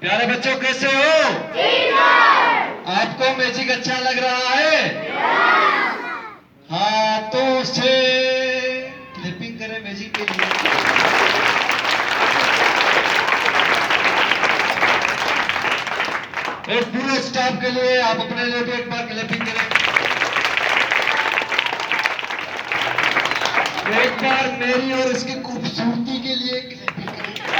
प्यारे बच्चों, कैसे हो? आपको मैजिक अच्छा लग रहा है? हाँ, तो उससे क्लिपिंग करें मैजिक के लिए। और पूरे स्टाफ के लिए आप अपने लिए भी एक बार क्लिपिंग करें। एक बार मेरी और इसकी खूबसूरती के लिए